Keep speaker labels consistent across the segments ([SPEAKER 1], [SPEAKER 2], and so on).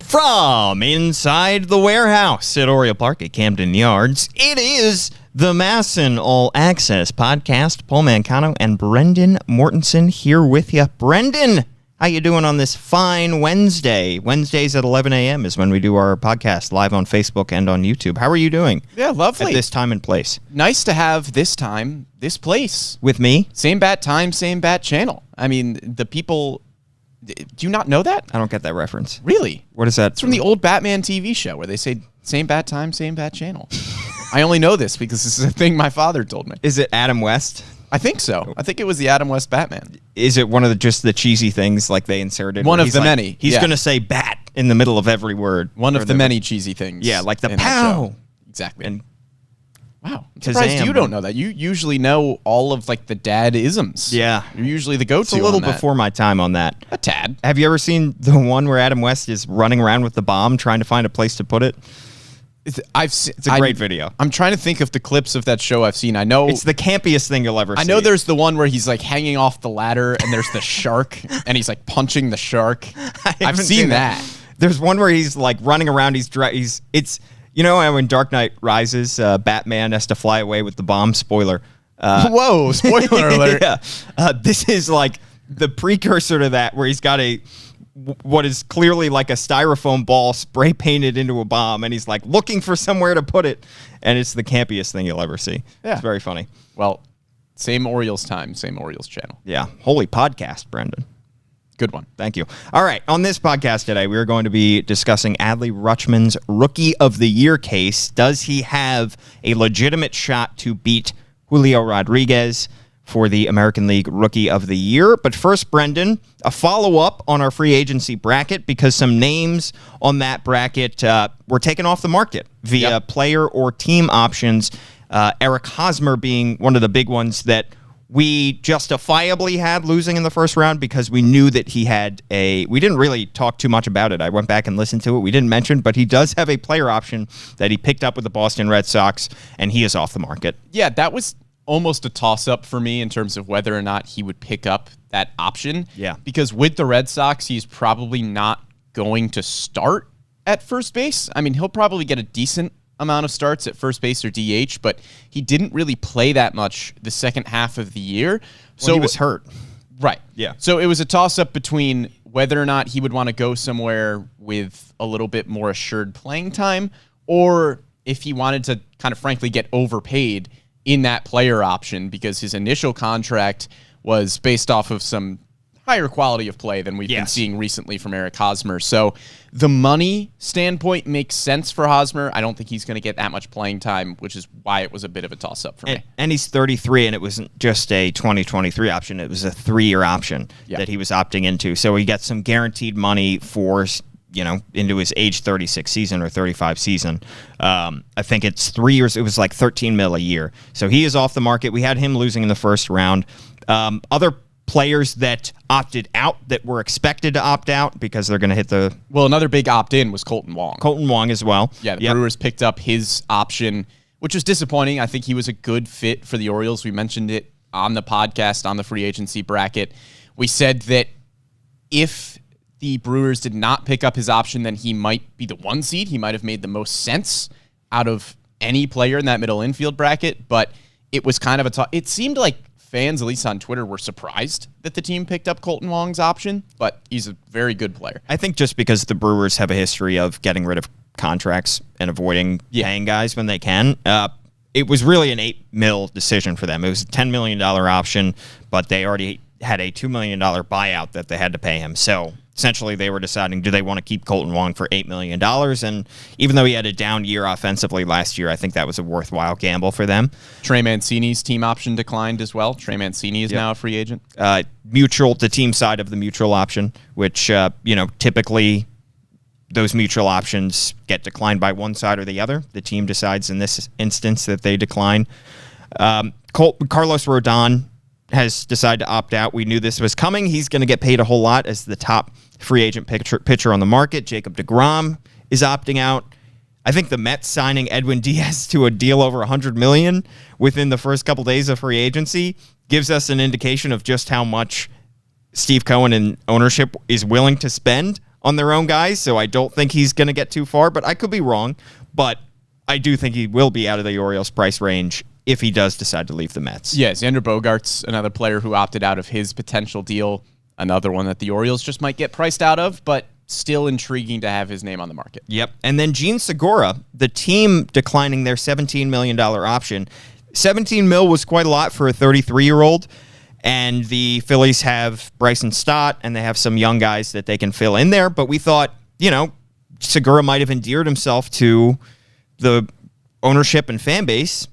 [SPEAKER 1] From inside the warehouse at Oriole Park at Camden Yards, it is the MASN All Access Podcast. Paul Mancano and Brendan Mortensen here with you. Brendan, how you doing on this fine Wednesday? Wednesdays at 11 a.m. is when we do our podcast live on Facebook and on YouTube. How are you doing?
[SPEAKER 2] Yeah, lovely.
[SPEAKER 1] At this time and place.
[SPEAKER 2] Nice to have this time, this place.
[SPEAKER 1] With me?
[SPEAKER 2] Same bat time, same bat channel. I mean, the people... Do you not know that?
[SPEAKER 1] I don't get that reference.
[SPEAKER 2] Really?
[SPEAKER 1] What is that?
[SPEAKER 2] It's from the old Batman TV show where they say same bat time, same bat channel. I only know this because this is a thing my father told me.
[SPEAKER 1] Is it Adam West?
[SPEAKER 2] I think so. I think it was the Adam West Batman.
[SPEAKER 1] Is it one of just the cheesy things like they inserted?
[SPEAKER 2] One of the many.
[SPEAKER 1] He's going to say bat in the middle of every word.
[SPEAKER 2] One of the many cheesy things.
[SPEAKER 1] Yeah, like the pow.
[SPEAKER 2] Exactly.
[SPEAKER 1] And
[SPEAKER 2] wow. I'm surprised you don't know that. You usually know all of like the dad-isms.
[SPEAKER 1] Yeah.
[SPEAKER 2] You're usually the go-to.
[SPEAKER 1] It's a little before my time on that.
[SPEAKER 2] A tad.
[SPEAKER 1] Have you ever seen the one where Adam West is running around with the bomb trying to find a place to put it? It's a great video.
[SPEAKER 2] I'm trying to think of the clips of that show I've seen. I know
[SPEAKER 1] it's the campiest thing you'll ever see.
[SPEAKER 2] I know there's the one where he's like hanging off the ladder and there's the shark and he's like punching the shark. I've seen that.
[SPEAKER 1] There's one where he's like running around. It's you know how in Dark Knight Rises, Batman has to fly away with the bomb. Spoiler.
[SPEAKER 2] Whoa! Spoiler alert.
[SPEAKER 1] Yeah. This is like the precursor to that, where he's got what is clearly like a styrofoam ball spray painted into a bomb, and he's like looking for somewhere to put it, and it's the campiest thing you'll ever see. Yeah. It's very funny.
[SPEAKER 2] Well, same Orioles time, same Orioles channel.
[SPEAKER 1] Yeah. Holy podcast, Brendan.
[SPEAKER 2] Good one.
[SPEAKER 1] Thank you. All right. On this podcast today, we are going to be discussing Adley Rutschman's Rookie of the Year case. Does he have a legitimate shot to beat Julio Rodriguez for the American League Rookie of the Year? But first, Brendan, a follow-up on our free agency bracket, because some names on that bracket were taken off the market via player or team options. Eric Hosmer being one of the big ones that we justifiably had losing in the first round, because we knew that he had we didn't really talk too much about it. I went back and listened to it. We didn't mention, but he does have a player option that he picked up with the Boston Red Sox, and he is off the market.
[SPEAKER 2] Yeah, that was almost a toss-up for me in terms of whether or not he would pick up that option.
[SPEAKER 1] Yeah.
[SPEAKER 2] Because with the Red Sox, he's probably not going to start at first base. I mean, he'll probably get a decent amount of starts at first base or DH, but he didn't really play that much the second half of the year.
[SPEAKER 1] So he was hurt.
[SPEAKER 2] Right.
[SPEAKER 1] Yeah.
[SPEAKER 2] So it was a toss-up between whether or not he would want to go somewhere with a little bit more assured playing time, or if he wanted to kind of frankly get overpaid in that player option, because his initial contract was based off of some higher quality of play than we've been seeing recently from Eric Hosmer. So the money standpoint makes sense for Hosmer. I don't think he's going to get that much playing time, which is why it was a bit of a toss-up for me.
[SPEAKER 1] And he's 33, and it wasn't just a 2023 option. It was a 3-year option that he was opting into. So he got some guaranteed money for, into his age 36 season or 35 season. I think it's 3 years. It was like $13 million a year. So he is off the market. We had him losing in the first round. Other players that opted out that were expected to opt out because they're going to hit the...
[SPEAKER 2] Well, another big opt-in was Colton Wong.
[SPEAKER 1] Colton Wong as well.
[SPEAKER 2] Yeah, the Brewers picked up his option, which was disappointing. I think he was a good fit for the Orioles. We mentioned it on the podcast, on the free agency bracket. We said that if the Brewers did not pick up his option, then he might be the 1 seed. He might have made the most sense out of any player in that middle infield bracket, but it was kind of it seemed like fans, at least on Twitter, were surprised that the team picked up Colton Wong's option, but he's a very good player.
[SPEAKER 1] I think just because the Brewers have a history of getting rid of contracts and avoiding paying guys when they can, it was really an $8 million decision for them. It was a $10 million option, but they already had a $2 million buyout that they had to pay him. So essentially they were deciding, do they want to keep Colton Wong for $8 million? And even though he had a down year offensively last year, I think that was a worthwhile gamble for them.
[SPEAKER 2] Trey Mancini's team option declined as well. Trey Mancini is now a free agent.
[SPEAKER 1] The team side of the mutual option, which, typically those mutual options get declined by one side or the other. The team decides in this instance that they decline. Carlos Rodon has decided to opt out. We knew this was coming. He's going to get paid a whole lot as the top free agent pitcher on the market. Jacob deGrom is opting out. I think the Mets signing Edwin Diaz to a deal over $100 million within the first couple days of free agency gives us an indication of just how much Steve Cohen and ownership is willing to spend on their own guys, so I don't think he's going to get too far, but I could be wrong. But I do think he will be out of the Orioles' price range if he does decide to leave the Mets.
[SPEAKER 2] Yeah, Xander Bogaerts, another player who opted out of his potential deal, another one that the Orioles just might get priced out of, but still intriguing to have his name on the market.
[SPEAKER 1] Yep. And then Gene Segura, the team declining their $17 million option. $17 million was quite a lot for a 33-year-old, and the Phillies have Bryson Stott, and they have some young guys that they can fill in there, but we thought, Segura might have endeared himself to the ownership and fan base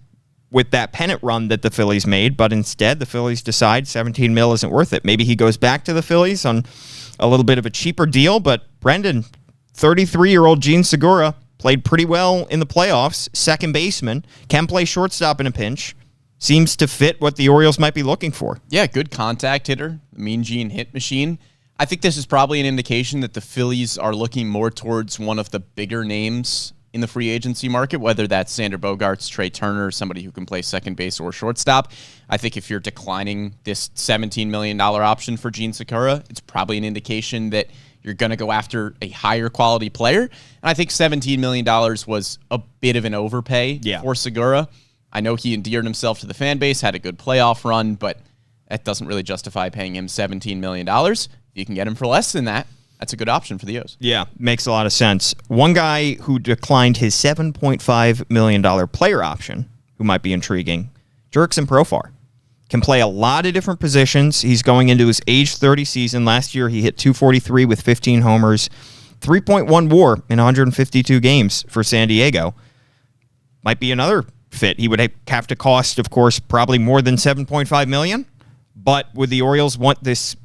[SPEAKER 1] with that pennant run that the Phillies made, but instead the Phillies decide $17 million isn't worth it. Maybe he goes back to the Phillies on a little bit of a cheaper deal, but Brendan, 33-year-old Gene Segura, played pretty well in the playoffs, second baseman, can play shortstop in a pinch, seems to fit what the Orioles might be looking for.
[SPEAKER 2] Yeah, good contact hitter, Mean Gene hit machine. I think this is probably an indication that the Phillies are looking more towards one of the bigger names in the free agency market, whether that's Xander Bogaerts, Trey Turner, somebody who can play second base or shortstop. I think if you're declining this $17 million option for Gene Segura, it's probably an indication that you're going to go after a higher quality player. And I think $17 million was a bit of an overpay for Segura. I know he endeared himself to the fan base, had a good playoff run, but that doesn't really justify paying him $17 million. If you can get him for less than that, that's a good option for the O's.
[SPEAKER 1] Yeah, makes a lot of sense. One guy who declined his $7.5 million player option, who might be intriguing, Jurickson Profar. Can play a lot of different positions. He's going into his age 30 season. Last year, he hit .243 with 15 homers, 3.1 WAR in 152 games for San Diego. Might be another fit. He would have to cost, of course, probably more than $7.5 million. But would the Orioles want this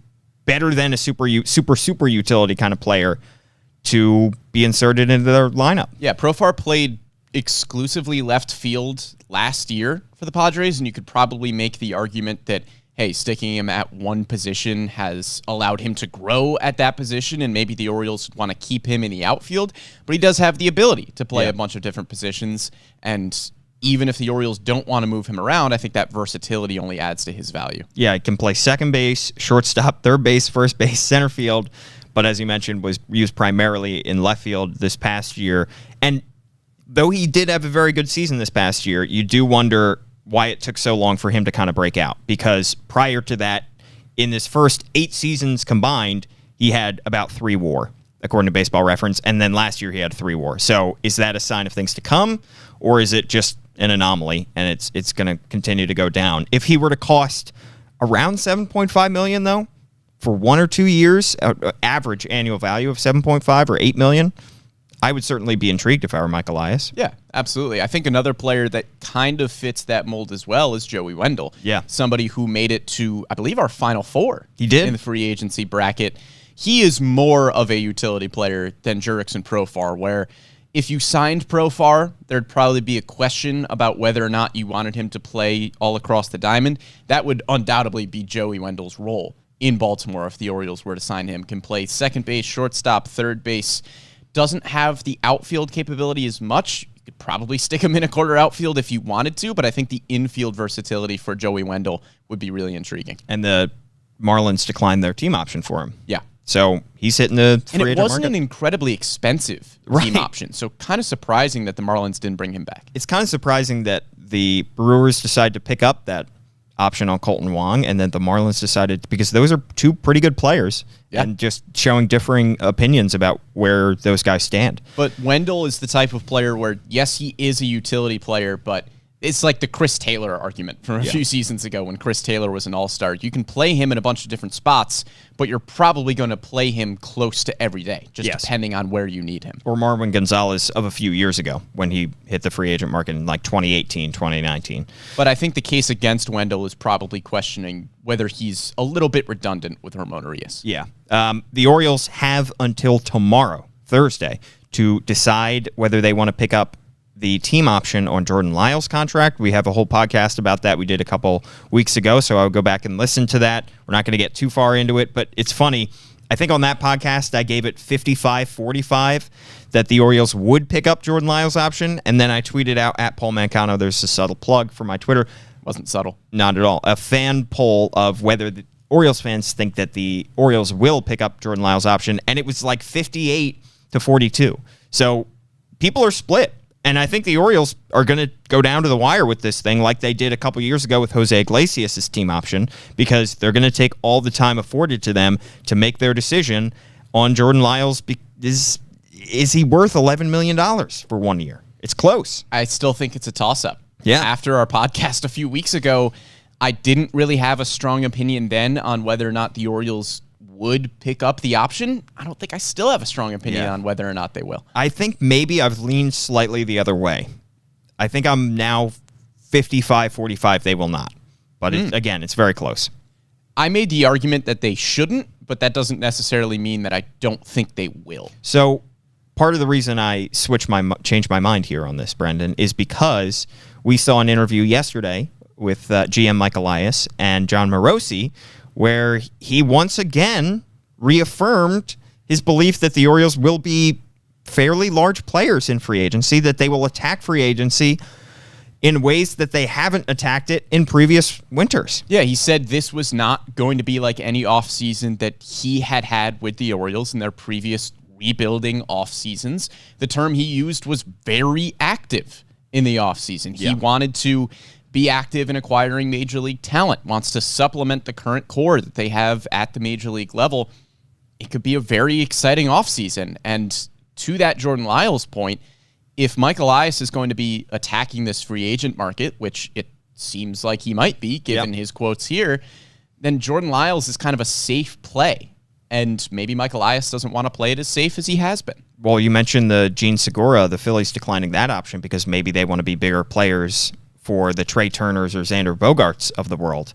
[SPEAKER 1] better than a super utility kind of player to be inserted into their lineup?
[SPEAKER 2] Yeah, Profar played exclusively left field last year for the Padres, and you could probably make the argument that, hey, sticking him at one position has allowed him to grow at that position, and maybe the Orioles want to keep him in the outfield, but he does have the ability to play a bunch of different positions, and even if the Orioles don't want to move him around, I think that versatility only adds to his value.
[SPEAKER 1] Yeah, he can play second base, shortstop, third base, first base, center field, but as you mentioned, was used primarily in left field this past year. And though he did have a very good season this past year, you do wonder why it took so long for him to kind of break out. Because prior to that, in his first 8 seasons combined, he had about 3 WAR, according to Baseball Reference. And then last year he had 3 WAR. So is that a sign of things to come? Or is it just an anomaly and it's going to continue to go down? If he were to cost around $7.5 million, though, for 1 or 2 years, average annual value of $7.5 or $8 million, I would certainly be intrigued if I were Mike Elias.
[SPEAKER 2] Yeah, absolutely. I think another player that kind of fits that mold as well is Joey Wendell.
[SPEAKER 1] Yeah.
[SPEAKER 2] Somebody who made it to, I believe, our Final Four.
[SPEAKER 1] He did.
[SPEAKER 2] In the free agency bracket. He is more of a utility player than Jurickson Profar, where if you signed Profar, there'd probably be a question about whether or not you wanted him to play all across the diamond. That would undoubtedly be Joey Wendell's role in Baltimore if the Orioles were to sign him. Can play second base, shortstop, third base. Doesn't have the outfield capability as much. You could probably stick him in a quarter outfield if you wanted to, but I think the infield versatility for Joey Wendell would be really intriguing.
[SPEAKER 1] And the Marlins declined their team option for him.
[SPEAKER 2] Yeah.
[SPEAKER 1] So he's hitting the free agent market.
[SPEAKER 2] And it wasn't an incredibly expensive team option, so kind of surprising that the Marlins didn't bring him back.
[SPEAKER 1] It's kind of surprising that the Brewers decided to pick up that option on Colton Wong, and then the Marlins decided, because those are 2 pretty good players, and just showing differing opinions about where those guys stand.
[SPEAKER 2] But Wendell is the type of player where, yes, he is a utility player, but it's like the Chris Taylor argument from a few seasons ago when Chris Taylor was an all-star. You can play him in a bunch of different spots, but you're probably going to play him close to every day, just depending on where you need him.
[SPEAKER 1] Or Marwin Gonzalez of a few years ago when he hit the free agent market in like 2018, 2019.
[SPEAKER 2] But I think the case against Wendell is probably questioning whether he's a little bit redundant with Ramon Urias.
[SPEAKER 1] Yeah. The Orioles have until tomorrow, Thursday, to decide whether they want to pick up the team option on Jordan Lyles' contract. We have a whole podcast about that we did a couple weeks ago, so I'll go back and listen to that. We're not going to get too far into it, but it's funny. I think on that podcast, I gave it 55-45 that the Orioles would pick up Jordan Lyles' option, and then I tweeted out at Paul Mancano, there's a subtle plug for my Twitter.
[SPEAKER 2] Wasn't subtle.
[SPEAKER 1] Not at all. A fan poll of whether Orioles fans think that the Orioles will pick up Jordan Lyles' option, and it was like 58-42. So people are split. And I think the Orioles are going to go down to the wire with this thing like they did a couple years ago with Jose Iglesias' team option, because they're going to take all the time afforded to them to make their decision on Jordan Lyles. Is he worth $11 million for 1 year? It's close.
[SPEAKER 2] I still think it's a toss-up.
[SPEAKER 1] Yeah.
[SPEAKER 2] After our podcast a few weeks ago, I didn't really have a strong opinion then on whether or not the Orioles would pick up the option. I don't think I still have a strong opinion on whether or not they will.
[SPEAKER 1] I think maybe I've leaned slightly the other way. I think I'm now 55-45 they will not. But again, it's very close.
[SPEAKER 2] I made the argument that they shouldn't, but that doesn't necessarily mean that I don't think they will.
[SPEAKER 1] So part of the reason I changed my mind here on this, Brendan, is because we saw an interview yesterday with GM Mike Elias and John Morosi, where he once again reaffirmed his belief that the Orioles will be fairly large players in free agency, that they will attack free agency in ways that they haven't attacked it in previous winters.
[SPEAKER 2] Yeah, he said this was not going to be like any offseason that he had with the Orioles in their previous rebuilding off seasons. The term he used was very active in the offseason. He wanted to be active in acquiring major league talent, wants to supplement the current core that they have at the major league level. It could be a very exciting offseason. And to that Jordan Lyles point, if Mike Elias is going to be attacking this free agent market, which it seems like he might be given his quotes here, then Jordan Lyles is kind of a safe play. And maybe Mike Elias doesn't want to play it as safe as he has been.
[SPEAKER 1] Well, you mentioned the Gene Segura, the Phillies declining that option because maybe they want to be bigger players for the Trey Turners or Xander Bogaerts of the world.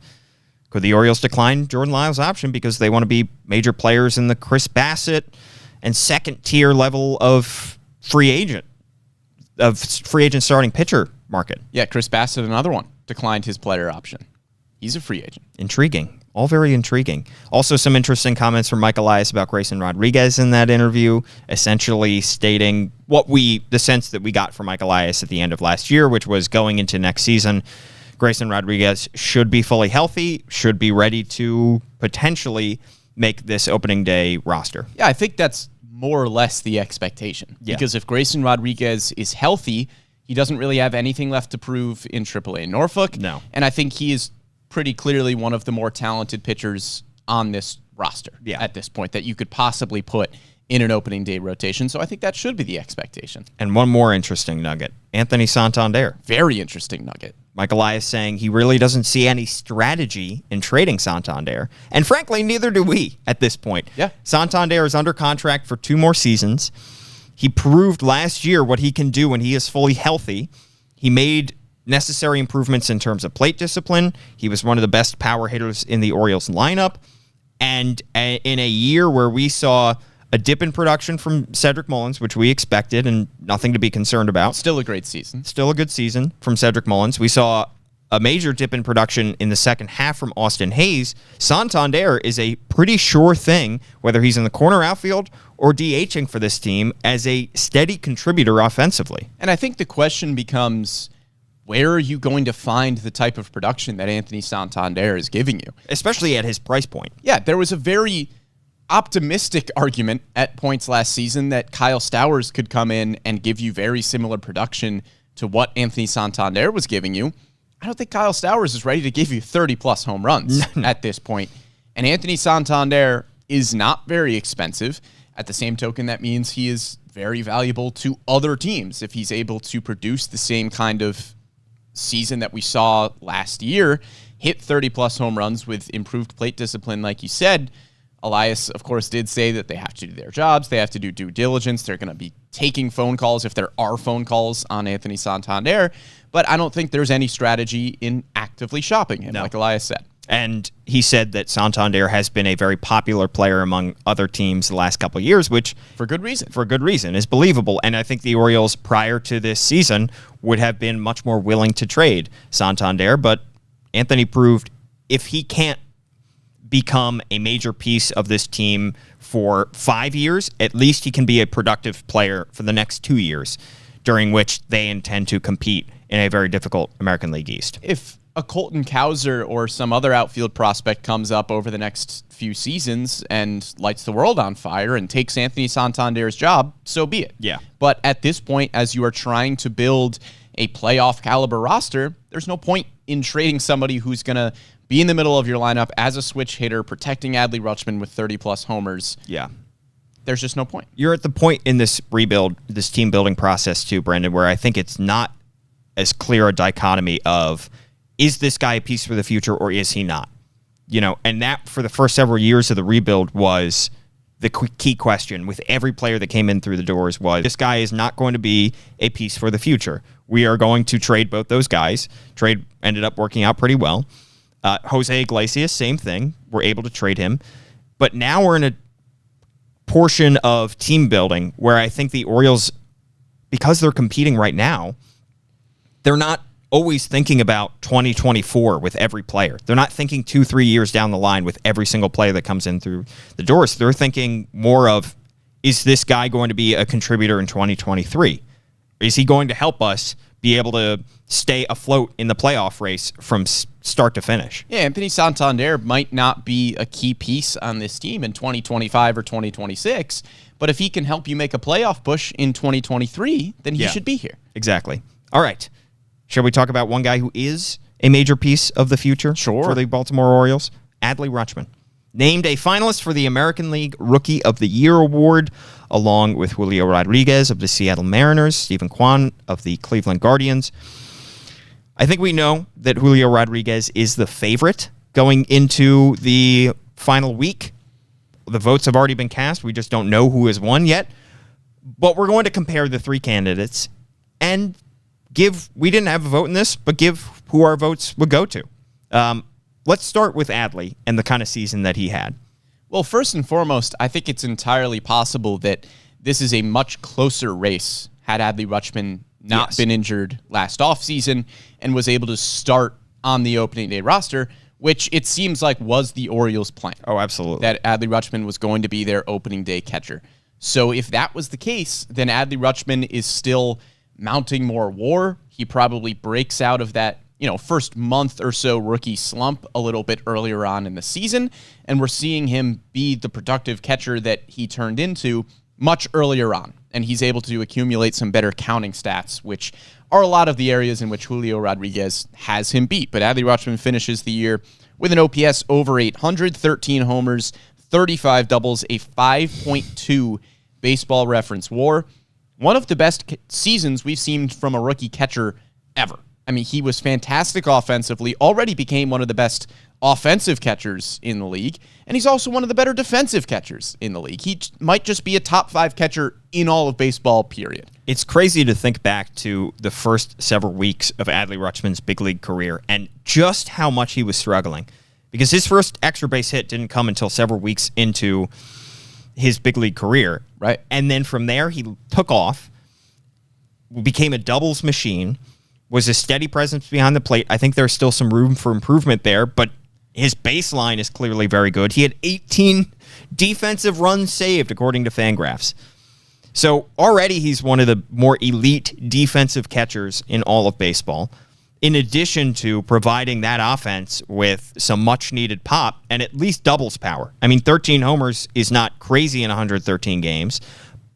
[SPEAKER 1] Could the Orioles decline Jordan Lyles' option because they want to be major players in the Chris Bassett and second-tier level of free agent starting pitcher market?
[SPEAKER 2] Yeah, Chris Bassett, another one, declined his player option. He's a free agent.
[SPEAKER 1] Intriguing. All very intriguing. Also, some interesting comments from Mike Elias about Grayson Rodriguez in that interview, essentially stating the sense that we got from Mike Elias at the end of last year, which was going into next season, Grayson Rodriguez should be fully healthy, should be ready to potentially make this opening day roster.
[SPEAKER 2] Yeah, I think that's more or less the expectation. Yeah. Because if Grayson Rodriguez is healthy, he doesn't really have anything left to prove in AAA Norfolk.
[SPEAKER 1] No.
[SPEAKER 2] And I think he is pretty clearly one of the more talented pitchers on this roster at this point that you could possibly put in an opening day rotation. So I think that should be the expectation.
[SPEAKER 1] And one more interesting nugget, Anthony Santander.
[SPEAKER 2] Very interesting nugget.
[SPEAKER 1] Mike Elias saying he really doesn't see any strategy in trading Santander. And frankly, neither do we at this point.
[SPEAKER 2] Yeah.
[SPEAKER 1] Santander is under contract for 2 more seasons. He proved last year what he can do when he is fully healthy. He made necessary improvements in terms of plate discipline. He was one of the best power hitters in the Orioles lineup. And in a year where we saw a dip in production from Cedric Mullins, which we expected and nothing to be concerned about.
[SPEAKER 2] Still a great season.
[SPEAKER 1] Still a good season from Cedric Mullins. We saw a major dip in production in the second half from Austin Hayes. Santander is a pretty sure thing, whether he's in the corner outfield or DHing for this team, as a steady contributor offensively.
[SPEAKER 2] And I think the question becomes, where are you going to find the type of production that Anthony Santander is giving you?
[SPEAKER 1] Especially at his price point.
[SPEAKER 2] Yeah, there was a very optimistic argument at points last season that Kyle Stowers could come in and give you very similar production to what Anthony Santander was giving you. I don't think Kyle Stowers is ready to give you 30-plus home runs at this point. And Anthony Santander is not very expensive. At the same token, that means he is very valuable to other teams if he's able to produce the same kind of season that we saw last year, hit 30-plus home runs with improved plate discipline, like you said. Elias, of course, did say that they have to do their jobs. They have to do due diligence. They're going to be taking phone calls if there are phone calls on Anthony Santander. But I don't think there's any strategy in actively shopping him, like Elias said.
[SPEAKER 1] And he said that Santander has been a very popular player among other teams the last couple of years, which
[SPEAKER 2] for good reason.
[SPEAKER 1] Is believable. And I think the Orioles prior to this season would have been much more willing to trade Santander. But Anthony proved if he can't become a major piece of this team for 5 years, at least he can be a productive player for the next 2 years, during which they intend to compete in a very difficult American League East.
[SPEAKER 2] If a Colton Cowser or some other outfield prospect comes up over the next few seasons and lights the world on fire and takes Anthony Santander's job, so be it.
[SPEAKER 1] Yeah.
[SPEAKER 2] But at this point, as you are trying to build a playoff caliber roster, there's no point in trading somebody who's going to be in the middle of your lineup as a switch hitter, protecting Adley Rutschman with 30-plus homers.
[SPEAKER 1] Yeah.
[SPEAKER 2] There's just no point.
[SPEAKER 1] You're at the point in this rebuild, this team building process too, Brendan, where I think it's not as clear a dichotomy of, is this guy a piece for the future or is he not? You know, and that for the first several years of the rebuild was the key question with every player that came in through the doors was, this guy is not going to be a piece for the future. We are going to trade both those guys. Trade ended up working out pretty well. Jose Iglesias, same thing. We're able to trade him. But now we're in a portion of team building where I think the Orioles, because they're competing right now, they're not always thinking about 2024 with every player. They're not thinking 2-3 years down the line with every single player that comes in through the doors. They're thinking more of, is this guy going to be a contributor in 2023? Is he going to help us be able to stay afloat in the playoff race from start to finish?
[SPEAKER 2] Yeah, Anthony Santander might not be a key piece on this team in 2025 or 2026, but if he can help you make a playoff push in 2023, then he should be here.
[SPEAKER 1] Exactly. All right. Shall we talk about one guy who is a major piece of the future for the Baltimore Orioles? Adley Rutschman. Named a finalist for the American League Rookie of the Year award, along with Julio Rodriguez of the Seattle Mariners, Stephen Kwan of the Cleveland Guardians. I think we know that Julio Rodriguez is the favorite going into the final week. The votes have already been cast. We just don't know who has won yet. But we're going to compare the three candidates and we didn't have a vote in this, but give who our votes would go to. Let's start with Adley and the kind of season that he had.
[SPEAKER 2] Well, first and foremost, I think it's entirely possible that this is a much closer race had Adley Rutschman not been injured last offseason and was able to start on the opening day roster, which it seems like was the Orioles' plan.
[SPEAKER 1] Oh, absolutely.
[SPEAKER 2] That Adley Rutschman was going to be their opening day catcher. So if that was the case, then Adley Rutschman is still mounting more war. He probably breaks out of that, first month or so rookie slump a little bit earlier on in the season, and we're seeing him be the productive catcher that he turned into much earlier on, and he's able to accumulate some better counting stats, which are a lot of the areas in which Julio Rodriguez has him beat. But Adley Rutschman finishes the year with an OPS over 800, 13 homers, 35 doubles, a 5.2 baseball reference WAR. One of the best seasons we've seen from a rookie catcher ever. I mean, he was fantastic offensively, already became one of the best offensive catchers in the league, and he's also one of the better defensive catchers in the league. He might just be a top 5 catcher in all of baseball, period.
[SPEAKER 1] It's crazy to think back to the first several weeks of Adley Rutschman's big league career and just how much he was struggling, because his first extra base hit didn't come until several weeks into his big league career.
[SPEAKER 2] Right.
[SPEAKER 1] And then from there, he took off, became a doubles machine, was a steady presence behind the plate. I think there's still some room for improvement there, but his baseline is clearly very good. He had 18 defensive runs saved, according to Fangraphs. So already he's one of the more elite defensive catchers in all of baseball, in addition to providing that offense with some much-needed pop and at least doubles power. I mean, 13 homers is not crazy in 113 games,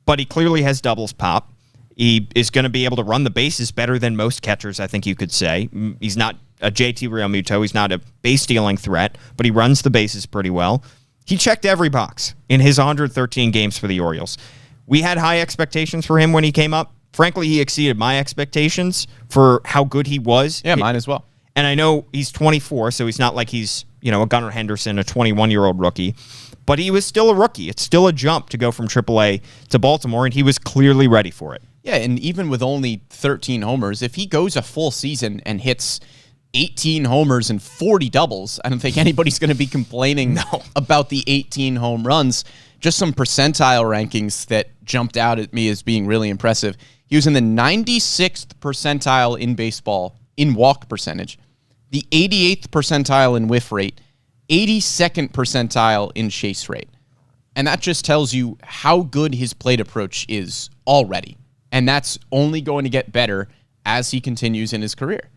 [SPEAKER 1] but he clearly has doubles pop. He is going to be able to run the bases better than most catchers, I think you could say. He's not a JT Realmuto. He's not a base-stealing threat, but he runs the bases pretty well. He checked every box in his 113 games for the Orioles. We had high expectations for him when he came up. Frankly, he exceeded my expectations for how good he was.
[SPEAKER 2] Yeah, mine as well.
[SPEAKER 1] And I know he's 24, so he's not like he's, a Gunnar Henderson, a 21-year-old rookie. But he was still a rookie. It's still a jump to go from AAA to Baltimore, and he was clearly ready for it.
[SPEAKER 2] Yeah, and even with only 13 homers, if he goes a full season and hits 18 homers and 40 doubles, I don't think anybody's going to be complaining about the 18 home runs. Just some percentile rankings that jumped out at me as being really impressive. He was in the 96th percentile in baseball in walk percentage, the 88th percentile in whiff rate, 82nd percentile in chase rate. And that just tells you how good his plate approach is already. And that's only going to get better as he continues in his career.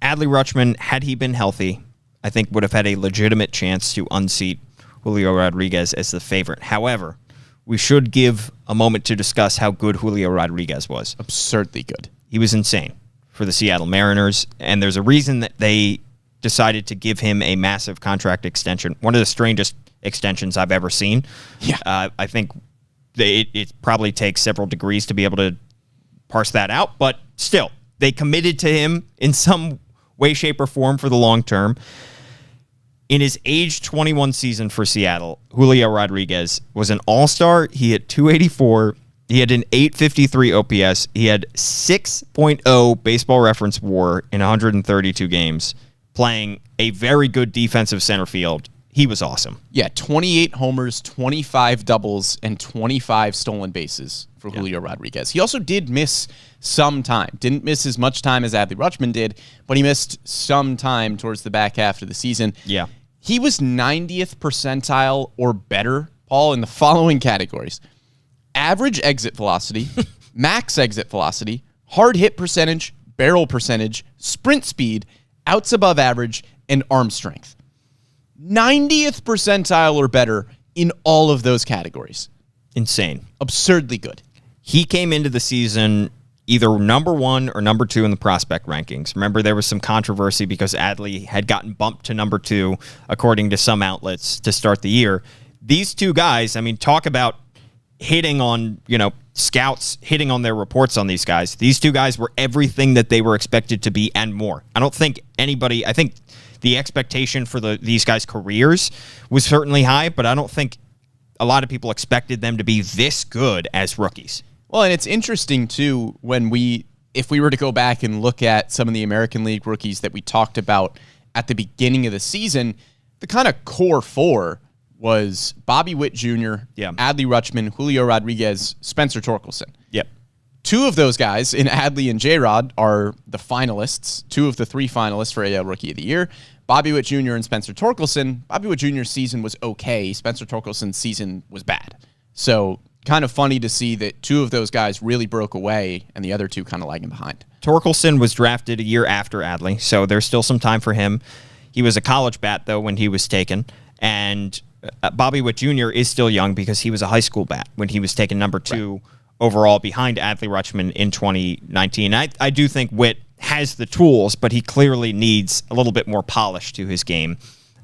[SPEAKER 1] Adley Rutschman, had he been healthy, I think would have had a legitimate chance to unseat Julio Rodriguez as the favorite. However, we should give a moment to discuss how good Julio Rodriguez was.
[SPEAKER 2] Absurdly good.
[SPEAKER 1] He was insane for the Seattle Mariners, and there's a reason that they decided to give him a massive contract extension. One of the strangest extensions I've ever seen.
[SPEAKER 2] Yeah.
[SPEAKER 1] I think it probably takes several degrees to be able to parse that out, but still, they committed to him in some way, shape, or form for the long term. In his age 21 season for Seattle, Julio Rodriguez was an all-star. He hit .284. He had an .853 OPS. He had 6.0 baseball reference WAR in 132 games, playing a very good defensive center field. He was awesome.
[SPEAKER 2] Yeah, 28 homers, 25 doubles, and 25 stolen bases for Julio Rodriguez. He also did miss some time. Didn't miss as much time as Adley Rutschman did, but he missed some time towards the back half of the season.
[SPEAKER 1] Yeah.
[SPEAKER 2] He was 90th percentile or better, Paul, in the following categories. Average exit velocity, max exit velocity, hard hit percentage, barrel percentage, sprint speed, outs above average, and arm strength. 90th percentile or better in all of those categories.
[SPEAKER 1] Insane.
[SPEAKER 2] Absurdly good.
[SPEAKER 1] He came into the season either number 1 or number 2 in the prospect rankings. Remember, there was some controversy because Adley had gotten bumped to number 2, according to some outlets, to start the year. These two guys, I mean, talk about hitting on, scouts hitting on their reports on these guys. These two guys were everything that they were expected to be and more. I think the expectation for these guys' careers was certainly high, but I don't think a lot of people expected them to be this good as rookies.
[SPEAKER 2] Well, and it's interesting, too, if we were to go back and look at some of the American League rookies that we talked about at the beginning of the season, the kind of core four was Bobby Witt Jr., Adley Rutschman, Julio Rodriguez, Spencer Torkelson.
[SPEAKER 1] Yep.
[SPEAKER 2] Two of those guys, in Adley and J-Rod, are the finalists, 2 of the 3 finalists for AL Rookie of the Year. Bobby Witt Jr. and Spencer Torkelson. Bobby Witt Jr.'s season was okay. Spencer Torkelson's season was bad. So kind of funny to see that 2 of those guys really broke away and the other 2 kind of lagging behind.
[SPEAKER 1] Torkelson was drafted a year after Adley, so there's still some time for him. He was a college bat, though, when he was taken. And Bobby Witt Jr. is still young because he was a high school bat when he was taken number 2 overall behind Adley Rutschman in 2019. I do think Witt has the tools, but he clearly needs a little bit more polish to his game,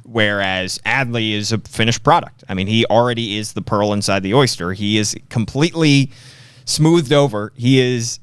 [SPEAKER 1] whereas Adley is a finished product. I mean, he already is the pearl inside the oyster. He is completely smoothed over. He is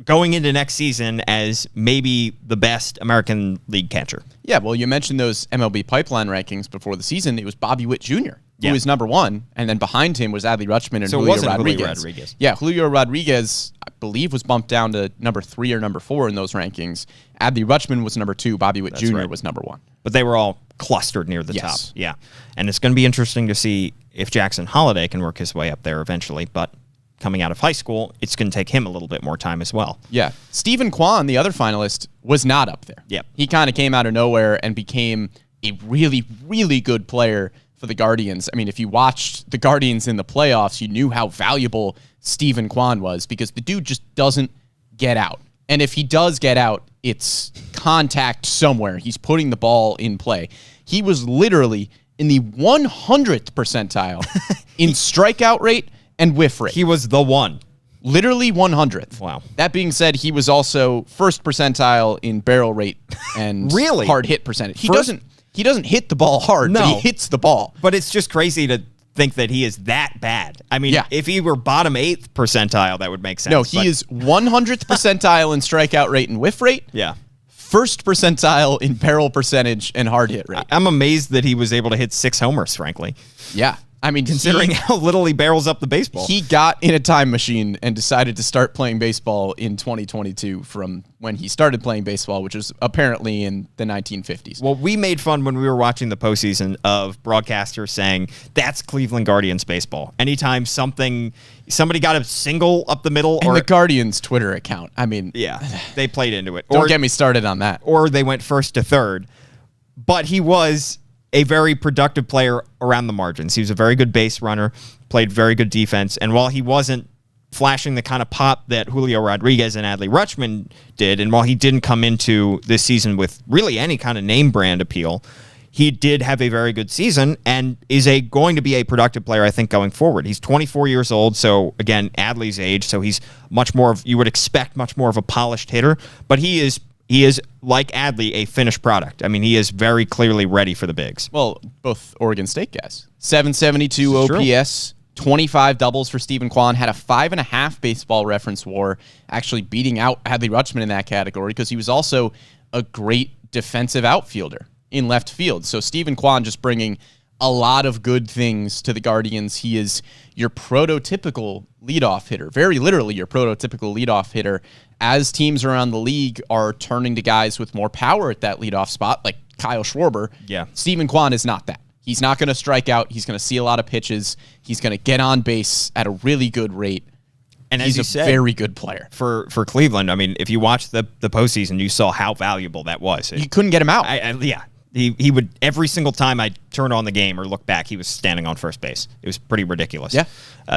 [SPEAKER 1] going into next season as maybe the best American League catcher.
[SPEAKER 2] Yeah, well, you mentioned those MLB pipeline rankings before the season. It was Bobby Witt Jr., who was number 1, and then behind him was Adley Rutschman and Julio Rodriguez. Yeah, Julio Rodriguez, I believe, was bumped down to number 3 or number 4 in those rankings. Adley Rutschman was number 2. Bobby Witt Jr. was number 1.
[SPEAKER 1] But they were all clustered near the top. Yeah, and it's going to be interesting to see if Jackson Holliday can work his way up there eventually, but coming out of high school, it's going to take him a little bit more time as well.
[SPEAKER 2] Yeah. Stephen Kwan, the other finalist, was not up there.
[SPEAKER 1] Yep.
[SPEAKER 2] He kind of came out of nowhere and became a really, really good player for the Guardians. I mean, if you watched the Guardians in the playoffs, you knew how valuable Stephen Kwan was because the dude just doesn't get out. And if he does get out, it's contact somewhere. He's putting the ball in play. He was literally in the 100th percentile in strikeout rate and whiff rate.
[SPEAKER 1] He was the one.
[SPEAKER 2] Literally 100th.
[SPEAKER 1] Wow.
[SPEAKER 2] That being said, he was also first percentile in barrel rate and
[SPEAKER 1] really?
[SPEAKER 2] Hard hit percentage. He doesn't hit the ball hard, but he hits the ball.
[SPEAKER 1] But it's just crazy to think that he is that bad. I mean, if he were bottom 8th percentile, that would make sense.
[SPEAKER 2] No, he is 100th percentile in strikeout rate and whiff rate.
[SPEAKER 1] Yeah.
[SPEAKER 2] First percentile in barrel percentage and hard hit rate.
[SPEAKER 1] I'm amazed that he was able to hit 6 homers, frankly.
[SPEAKER 2] Yeah. I mean,
[SPEAKER 1] considering how little he barrels up the baseball.
[SPEAKER 2] He got in a time machine and decided to start playing baseball in 2022 from when he started playing baseball, which was apparently in the 1950s.
[SPEAKER 1] Well, we made fun when we were watching the postseason of broadcasters saying, that's Cleveland Guardians baseball. Anytime somebody got a single up the middle.
[SPEAKER 2] And the Guardians Twitter account. I mean.
[SPEAKER 1] Yeah, they played into it.
[SPEAKER 2] Don't get me started on that.
[SPEAKER 1] Or they went first to third. But he was a very productive player around the margins. He was a very good base runner, played very good defense, and while he wasn't flashing the kind of pop that Julio Rodriguez and Adley Rutschman did. And while he didn't come into this season with really any kind of name brand appeal, he did have a very good season and is going to be a productive player, I think, going forward. He's 24 years old, so again, Adley's age, so he's much more of, you would expect much more of a polished hitter, but he is like Adley, a finished product. I mean, he is very clearly ready for the bigs.
[SPEAKER 2] Well, both Oregon State guys. 772 OPS, 25 doubles for Stephen Kwan, had a 5.5 baseball reference WAR, actually beating out Adley Rutschman in that category because he was also a great defensive outfielder in left field. So Stephen Kwan just bringing a lot of good things to the Guardians. He is your prototypical leadoff hitter, very literally your prototypical leadoff hitter, as teams around the league are turning to guys with more power at that leadoff spot, like Kyle Schwarber.
[SPEAKER 1] Yeah.
[SPEAKER 2] Stephen Kwan is not that. He's not going to strike out. He's going to see a lot of pitches. He's going to get on base at a really good rate.
[SPEAKER 1] And
[SPEAKER 2] he's
[SPEAKER 1] as you
[SPEAKER 2] a very good player.
[SPEAKER 1] For Cleveland, I mean, if you watched the postseason, you saw how valuable that was.
[SPEAKER 2] You couldn't get him out.
[SPEAKER 1] He would, every single time I turned on the game or look back, he was standing on first base. It was pretty ridiculous.
[SPEAKER 2] Yeah.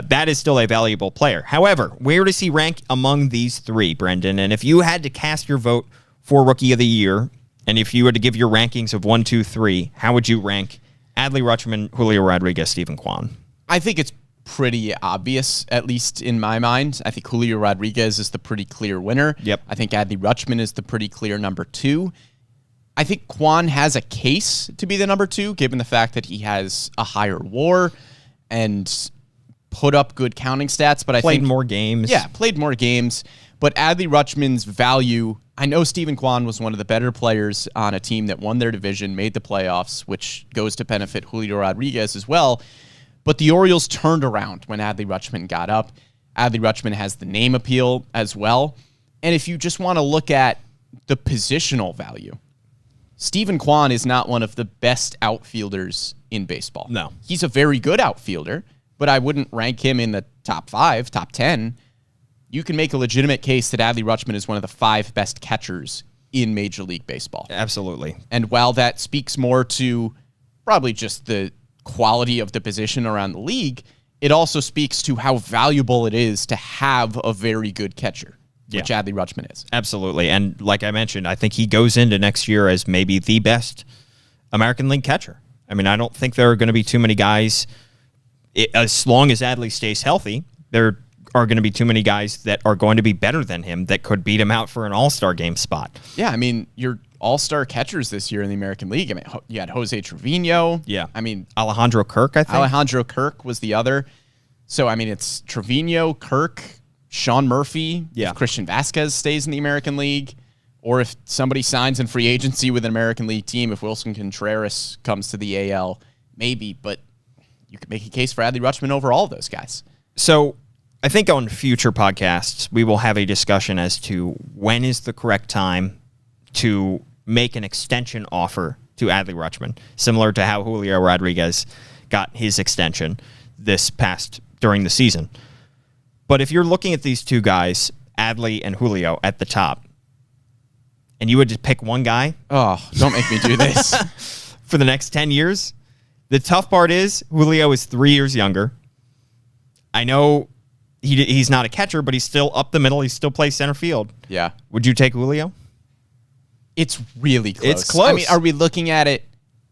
[SPEAKER 1] That is still a valuable player. However, where does he rank among these three, Brendan? And if you had to cast your vote for Rookie of the Year, and if you were to give your rankings of 1, 2, 3, how would you rank Adley Rutschman, Julio Rodriguez, Stephen Kwan?
[SPEAKER 2] I think it's pretty obvious, at least in my mind. I think Julio Rodriguez is the pretty clear winner.
[SPEAKER 1] Yep.
[SPEAKER 2] I think Adley Rutschman is the pretty clear number 2. I think Kwan has a case to be the number 2, given the fact that he has a higher WAR and put up good counting stats. But I think
[SPEAKER 1] played more games.
[SPEAKER 2] Yeah, played more games. But Adley Rutschman's value, I know Stephen Kwan was one of the better players on a team that won their division, made the playoffs, which goes to benefit Julio Rodriguez as well. But the Orioles turned around when Adley Rutschman got up. Adley Rutschman has the name appeal as well. And if you just want to look at the positional value, Stephen Kwan is not one of the best outfielders in baseball.
[SPEAKER 1] No.
[SPEAKER 2] He's a very good outfielder, but I wouldn't rank him in the top 5, top 10. You can make a legitimate case that Adley Rutschman is one of the 5 best catchers in Major League Baseball.
[SPEAKER 1] Absolutely.
[SPEAKER 2] And while that speaks more to probably just the quality of the position around the league, it also speaks to how valuable it is to have a very good catcher, which Adley Rutschman is.
[SPEAKER 1] Absolutely. And like I mentioned, I think he goes into next year as maybe the best American League catcher. I mean, I don't think there are going to be too many guys, as long as Adley stays healthy, there are going to be too many guys that are going to be better than him that could beat him out for an all-star game spot.
[SPEAKER 2] Yeah, I mean, your all-star catchers this year in the American League, I mean, you had Jose Trevino.
[SPEAKER 1] Yeah.
[SPEAKER 2] I mean,
[SPEAKER 1] Alejandro Kirk, I think.
[SPEAKER 2] Alejandro Kirk was the other. So, I mean, it's Trevino, Kirk, Sean Murphy, if Christian Vasquez stays in the American League, or if somebody signs in free agency with an American League team, if Wilson Contreras comes to the AL, maybe, but you could make a case for Adley Rutschman over all of those guys.
[SPEAKER 1] So I think on future podcasts, we will have a discussion as to when is the correct time to make an extension offer to Adley Rutschman, similar to how Julio Rodriguez got his extension during the season. But if you're looking at these two guys, Adley and Julio at the top, and you would just pick one guy.
[SPEAKER 2] Oh, don't make me do this.
[SPEAKER 1] For the next 10 years, the tough part is Julio is 3 years younger. I know he's not a catcher, but he's still up the middle. He still plays center field.
[SPEAKER 2] Yeah.
[SPEAKER 1] Would you take Julio?
[SPEAKER 2] It's really close.
[SPEAKER 1] It's close.
[SPEAKER 2] I mean, are we looking at it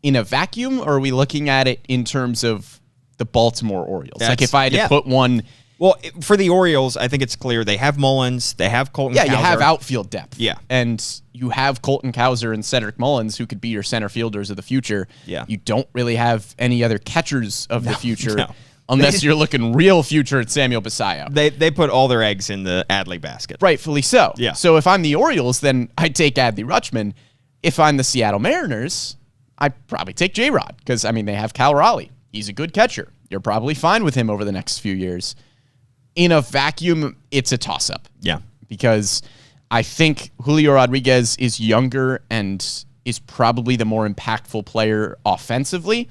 [SPEAKER 2] in a vacuum, or are we looking at it in terms of the Baltimore Orioles? Like if I had to put one...
[SPEAKER 1] Well, for the Orioles, I think it's clear they have Mullins, they have Colton Cowser.
[SPEAKER 2] Yeah, you have outfield depth.
[SPEAKER 1] Yeah.
[SPEAKER 2] And you have Colton Cowser and Cedric Mullins, who could be your center fielders of the future.
[SPEAKER 1] Yeah.
[SPEAKER 2] You don't really have any other catchers of the future, unless you're looking real future at Samuel Basallo.
[SPEAKER 1] They put all their eggs in the Adley basket.
[SPEAKER 2] Rightfully so.
[SPEAKER 1] Yeah.
[SPEAKER 2] So if I'm the Orioles, then I'd take Adley Rutschman. If I'm the Seattle Mariners, I'd probably take J-Rod, because, I mean, they have Cal Raleigh. He's a good catcher. You're probably fine with him over the next few years. In a vacuum, it's a toss-up.
[SPEAKER 1] Yeah.
[SPEAKER 2] Because I think Julio Rodriguez is younger and is probably the more impactful player offensively.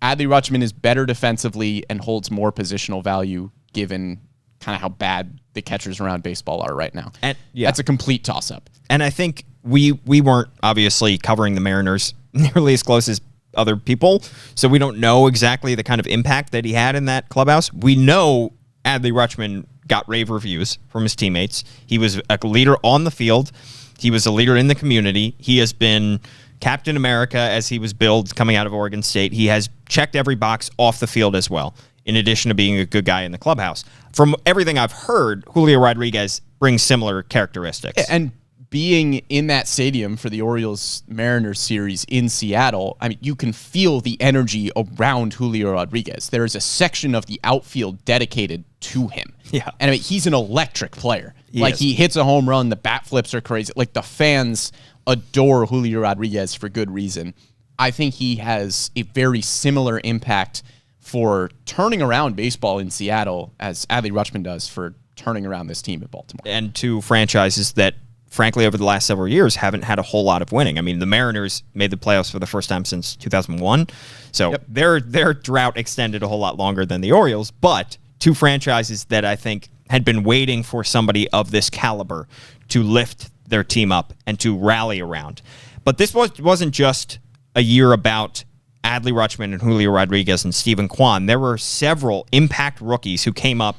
[SPEAKER 2] Adley Rutschman is better defensively and holds more positional value, given kind of how bad the catchers around baseball are right now.
[SPEAKER 1] And
[SPEAKER 2] that's a complete toss-up.
[SPEAKER 1] And I think we weren't obviously covering the Mariners nearly as close as other people, so we don't know exactly the kind of impact that he had in that clubhouse. We know Adley Rutschman got rave reviews from his teammates. He was a leader on the field. He was a leader in the community. He has been Captain America as he was billed coming out of Oregon State. He has checked every box off the field as well, in addition to being a good guy in the clubhouse. From everything I've heard, Julio Rodriguez brings similar characteristics.
[SPEAKER 2] And being in that stadium for the Orioles-Mariners series in Seattle, I mean, you can feel the energy around Julio Rodriguez. There is a section of the outfield dedicated to him.
[SPEAKER 1] Yeah.
[SPEAKER 2] And I mean, he's an electric player.
[SPEAKER 1] He
[SPEAKER 2] he hits a home run, the bat flips are crazy. Like, the fans adore Julio Rodriguez for good reason. I think he has a very similar impact for turning around baseball in Seattle as Adley Rutschman does for turning around this team in Baltimore.
[SPEAKER 1] And two franchises that, frankly, over the last several years, haven't had a whole lot of winning. I mean, the Mariners made the playoffs for the first time since 2001, so their drought extended a whole lot longer than the Orioles, but two franchises that I think had been waiting for somebody of this caliber to lift their team up and to rally around. But this wasn't just a year about Adley Rutschman and Julio Rodriguez and Steven Kwan. There were several impact rookies who came up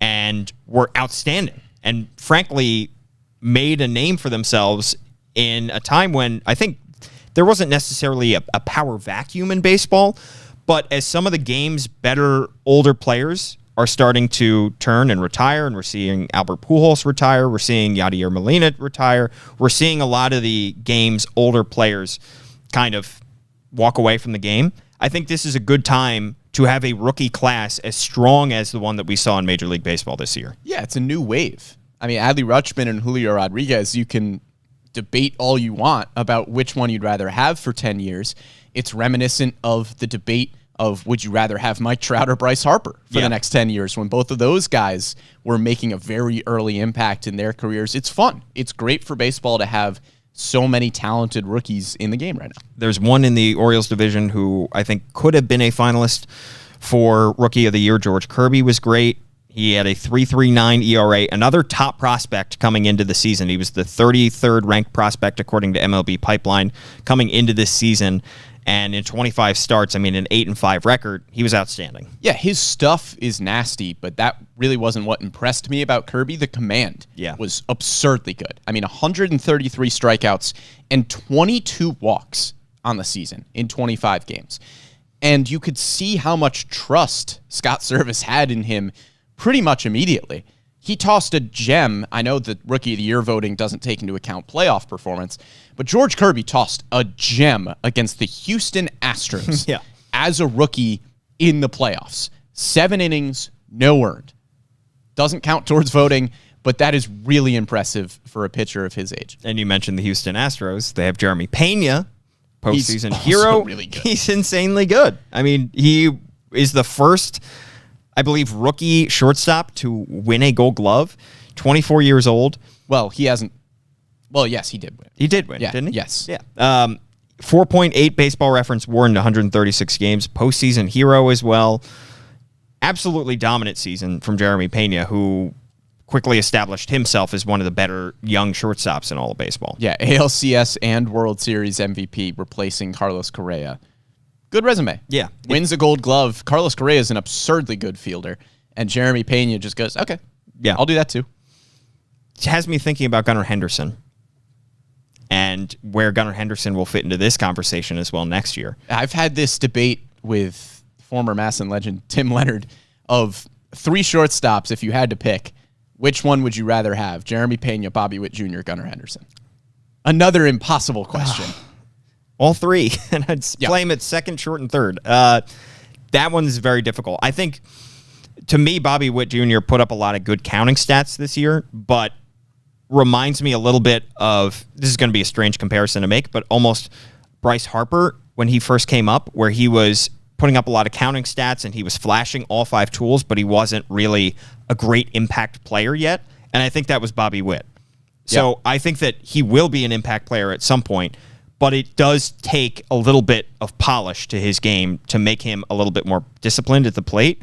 [SPEAKER 1] and were outstanding and, frankly, made a name for themselves in a time when I think there wasn't necessarily a power vacuum in baseball, but as some of the game's better older players are starting to turn and retire, and we're seeing Albert Pujols retire, we're seeing Yadier Molina retire, we're seeing a lot of the game's older players kind of walk away from the game. I think this is a good time to have a rookie class as strong as the one that we saw in Major League Baseball this year.
[SPEAKER 2] Yeah, it's a new wave. I mean, Adley Rutschman and Julio Rodriguez, you can debate all you want about which one you'd rather have for 10 years. It's reminiscent of the debate of would you rather have Mike Trout or Bryce Harper for the next 10 years when both of those guys were making a very early impact in their careers. It's fun. It's great for baseball to have so many talented rookies in the game right now.
[SPEAKER 1] There's one in the Orioles division who I think could have been a finalist for Rookie of the Year. George Kirby was great. He had a 3.39 ERA, another top prospect coming into the season. He was the 33rd ranked prospect according to MLB Pipeline coming into this season. And in 25 starts, I mean, an 8-5 record, he was outstanding.
[SPEAKER 2] Yeah, his stuff is nasty, but that really wasn't what impressed me about Kirby. The command was absurdly good. I mean, 133 strikeouts and 22 walks on the season in 25 games. And you could see how much trust Scott Servais had in him pretty much immediately. He tossed a gem. I know the Rookie of the Year voting doesn't take into account playoff performance, but George Kirby tossed a gem against the Houston Astros as a rookie in the playoffs. 7 innings, no earned. Doesn't count towards voting, but that is really impressive for a pitcher of his age.
[SPEAKER 1] And you mentioned the Houston Astros. They have Jeremy Pena, postseason hero.
[SPEAKER 2] Really good.
[SPEAKER 1] He's insanely good. I mean, he is the first, I believe, rookie shortstop to win a Gold Glove, 24 years old.
[SPEAKER 2] Well, he hasn't. Well, yes, he did win.
[SPEAKER 1] He did win, didn't he?
[SPEAKER 2] Yes.
[SPEAKER 1] Yeah. 4.8 Baseball Reference WAR in 136 games. Postseason hero as well. Absolutely dominant season from Jeremy Pena, who quickly established himself as one of the better young shortstops in all of baseball.
[SPEAKER 2] Yeah, ALCS and World Series MVP, replacing Carlos Correa. Good resume.
[SPEAKER 1] Yeah.
[SPEAKER 2] Wins a Gold Glove. Carlos Correa is an absurdly good fielder, and Jeremy Pena just goes, okay, I'll do that too.
[SPEAKER 1] It has me thinking about Gunnar Henderson and where Gunnar Henderson will fit into this conversation as well next year.
[SPEAKER 2] I've had this debate with former MASN legend Tim Leonard of 3 shortstops if you had to pick. Which one would you rather have? Jeremy Pena, Bobby Witt Jr., Gunnar Henderson. Another impossible question.
[SPEAKER 1] All 3. And I'd play him at second, short, and third. That one's very difficult. I think, to me, Bobby Witt Jr. put up a lot of good counting stats this year, but reminds me a little bit of, this is going to be a strange comparison to make, but almost Bryce Harper when he first came up, where he was putting up a lot of counting stats and he was flashing all 5 tools, but he wasn't really a great impact player yet. And I think that was Bobby Witt. So I think that he will be an impact player at some point, but it does take a little bit of polish to his game to make him a little bit more disciplined at the plate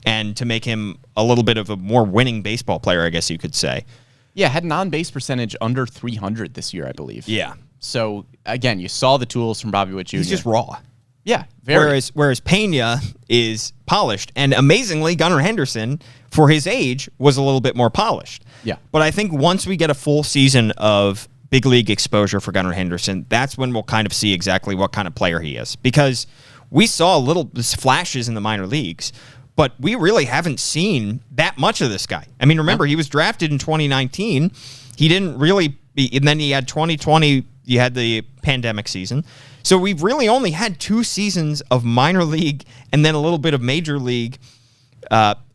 [SPEAKER 1] and to make him a little bit of a more winning baseball player, I guess you could say.
[SPEAKER 2] Yeah, had an on-base percentage under 300 this year, I believe.
[SPEAKER 1] Yeah.
[SPEAKER 2] So, again, you saw the tools from Bobby Witt Jr.
[SPEAKER 1] He's just raw.
[SPEAKER 2] Yeah, very.
[SPEAKER 1] Whereas Pena is polished. And amazingly, Gunnar Henderson, for his age, was a little bit more polished.
[SPEAKER 2] Yeah.
[SPEAKER 1] But I think once we get a full season of big league exposure for Gunnar Henderson, that's when we'll kind of see exactly what kind of player he is. Because we saw little flashes in the minor leagues, but we really haven't seen that much of this guy. I mean, remember, he was drafted in 2019. He didn't really be, and then he had 2020, you had the pandemic season. So we've really only had 2 seasons of minor league and then a little bit of major league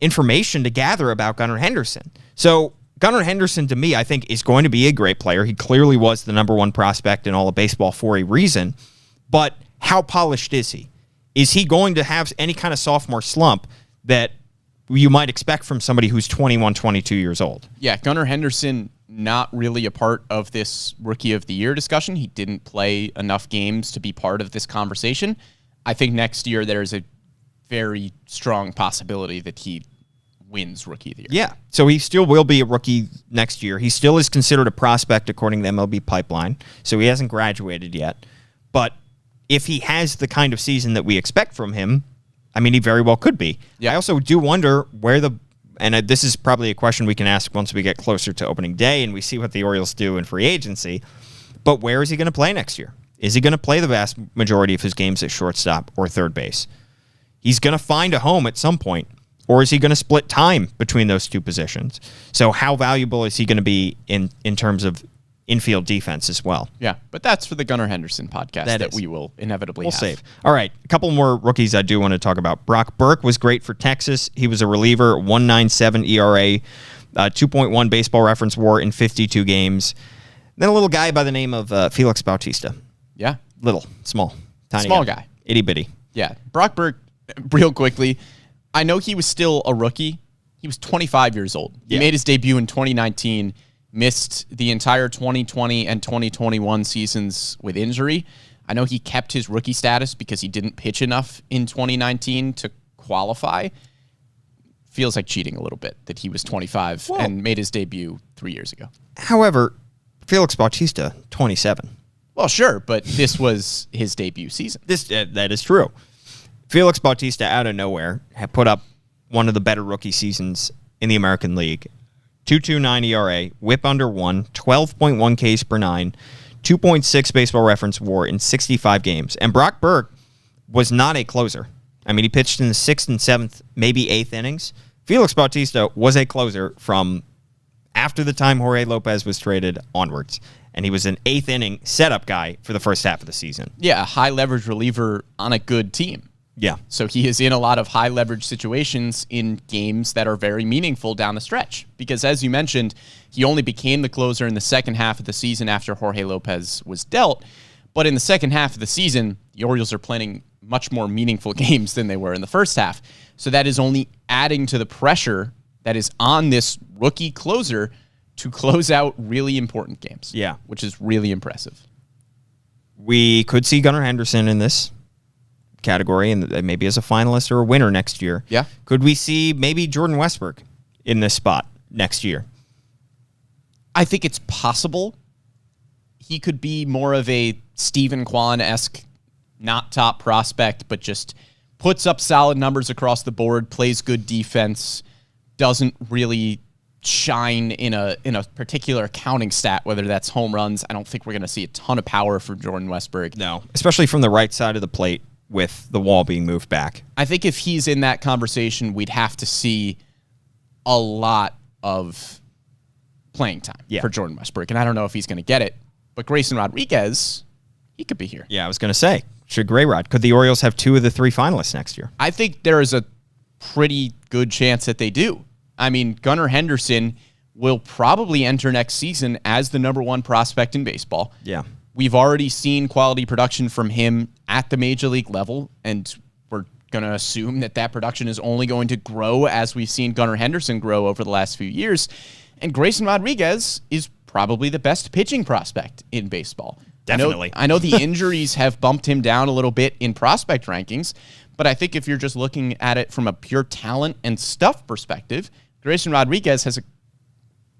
[SPEAKER 1] information to gather about Gunnar Henderson. So Gunnar Henderson, to me, I think is going to be a great player. He clearly was the number 1 prospect in all of baseball for a reason. But how polished is he? Is he going to have any kind of sophomore slump that you might expect from somebody who's 21, 22 years old?
[SPEAKER 2] Yeah, Gunnar Henderson, not really a part of this Rookie of the Year discussion. He didn't play enough games to be part of this conversation. I think next year there's a very strong possibility that he wins Rookie of the Year.
[SPEAKER 1] Yeah, so he still will be a rookie next year. He still is considered a prospect according to MLB Pipeline, so he hasn't graduated yet. But if he has the kind of season that we expect from him, I mean, he very well could be. Yeah. I also do wonder where and this is probably a question we can ask once we get closer to opening day and we see what the Orioles do in free agency, but where is he going to play next year? Is he going to play the vast majority of his games at shortstop or third base? He's going to find a home at some point, or is he going to split time between those 2 positions? So how valuable is he going to be in terms of infield defense as well?
[SPEAKER 2] Yeah, but that's for the Gunnar Henderson podcast that we will inevitably have.
[SPEAKER 1] Save. All right, a couple more rookies I do want to talk about. Brock Burke was great for Texas. He was a reliever, 1.97 ERA, 2.1 baseball reference WAR in 52 games. Then a little guy by the name of Felix Bautista.
[SPEAKER 2] Yeah.
[SPEAKER 1] Little, small, tiny
[SPEAKER 2] Small guy.
[SPEAKER 1] Itty bitty.
[SPEAKER 2] Yeah. Brock Burke, real quickly, I know he was still a rookie. He was 25 years old. He made his debut in 2019, missed the entire 2020 and 2021 seasons with injury. I know he kept his rookie status because he didn't pitch enough in 2019 to qualify. Feels like cheating a little bit that he was 25 and made his debut 3 years ago.
[SPEAKER 1] However, Felix Bautista, 27.
[SPEAKER 2] Well, sure, but this was his debut season.
[SPEAKER 1] That is true. Felix Bautista, out of nowhere, had put up one of the better rookie seasons in the American League. 2.29 ERA, whip under 1, 12.1 Ks per 9, 2.6 baseball reference WAR in 65 games. And Brock Burke was not a closer. I mean, he pitched in the 6th and 7th, maybe 8th innings. Felix Bautista was a closer from after the time Jorge Lopez was traded onwards. And he was an 8th inning setup guy for the first half of the season.
[SPEAKER 2] Yeah, a high leverage reliever on a good team.
[SPEAKER 1] Yeah.
[SPEAKER 2] So he is in a lot of high leverage situations in games that are very meaningful down the stretch. Because as you mentioned, he only became the closer in the second half of the season after Jorge Lopez was dealt. But in the second half of the season, the Orioles are playing much more meaningful games than they were in the first half. So that is only adding to the pressure that is on this rookie closer to close out really important games.
[SPEAKER 1] Yeah.
[SPEAKER 2] Which is really impressive.
[SPEAKER 1] We could see Gunnar Henderson in this category and maybe as a finalist or a winner next year.
[SPEAKER 2] Yeah.
[SPEAKER 1] Could we see maybe Jordan Westbrook in this spot next year?
[SPEAKER 2] I think it's possible. He could be more of a Stephen Kwan-esque, not top prospect, but just puts up solid numbers across the board, plays good defense, doesn't really shine in a particular counting stat, whether that's home runs. I don't think we're going to see a ton of power from Jordan Westbrook.
[SPEAKER 1] No, especially from the right side of the plate with the wall being moved back.
[SPEAKER 2] I think if he's in that conversation, we'd have to see a lot of playing time for Jordan Westbrook, and I don't know if he's going to get it. But Grayson Rodriguez, he could be here.
[SPEAKER 1] Yeah, I was going to say, should Grayrod. Could the Orioles have 2 of the 3 finalists next year?
[SPEAKER 2] I think there is a pretty good chance that they do. I mean, Gunnar Henderson will probably enter next season as the number 1 prospect in baseball.
[SPEAKER 1] Yeah.
[SPEAKER 2] We've already seen quality production from him at the major league level, and we're going to assume that that production is only going to grow as we've seen Gunnar Henderson grow over the last few years. And Grayson Rodriguez is probably the best pitching prospect in baseball.
[SPEAKER 1] Definitely.
[SPEAKER 2] I know the injuries have bumped him down a little bit in prospect rankings, but I think if you're just looking at it from a pure talent and stuff perspective, Grayson Rodriguez has a